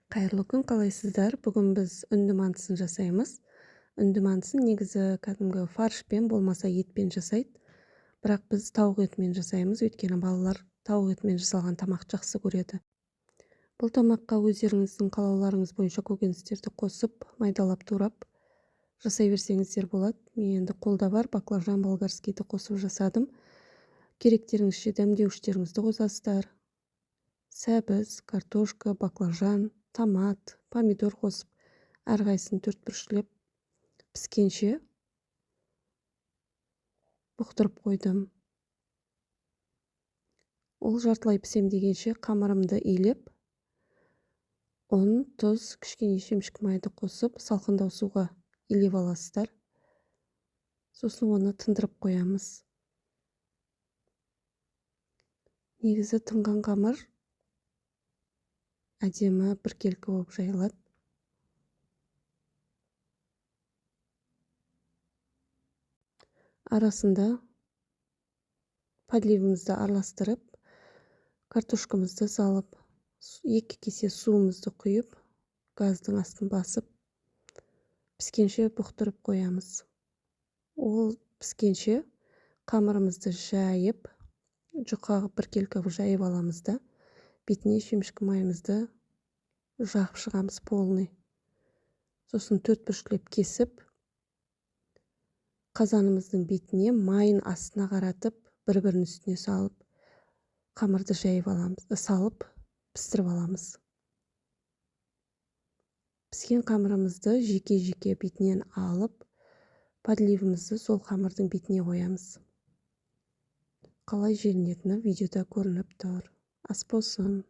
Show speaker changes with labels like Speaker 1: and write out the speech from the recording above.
Speaker 1: Қайырлы күн, қалайсыздар? Бүгін біз үнді мантысын жасаймыз. Үнді мантысын негізі кәдімгі фаршпен болмаса етпен жасайды. Бірақ біз тауық етімен жасаймыз, өйткені балалар тауық етімен жасалған тамақ жақсы көреді. Бұл тамаққа өздеріңіздің қалауларыңыз бойынша көкөністерді қосып, майдалап турап жасай берсеңіздер болады. Мен енді қолда бар баклажан болгарскийді қосып жасадым. Керектеріңізше дәмдеуіштеріңізді қосасыздар. Сәбіз, картошка, баклажан, томат, помидор қосып, әрқайсысын төрт бұрыштап піскенше бұқтырып қойдым. Ол жартылай пісем дегенше қамырымды илеп, ұн, тұз, кішкене шемшік майды қосып, салқындау суға илеп аласыздар. Сосын оны тындырып қоямыз. Негізі тынған қамыр әдемі біркелкі болып жайылады. Арасында подливымызды араластырып, картошкамызды салып, 2 кесе суымызды құйып, газдың астын басып, піскенше бұқтырып қоямыз. Ол піскенше қамырымызды жайып, жұқа біркелкі жайып аламыз да, бетіне шемшік майымызды жағып шығамыз полный. Сосын төрт бұрыштап кесіп, қазанымыздың бетіне майын астына қаратып, бір-бірінің үстіне салып, қамырды жайып аламыз, салып, пістіріп аламыз. Піскен қамырымызды жеке-жеке бетінен алып, подливымызды сол қамырдың бетіне қоямыз. Қалай желінетіні видеода көрініп тұр. Ас болсын.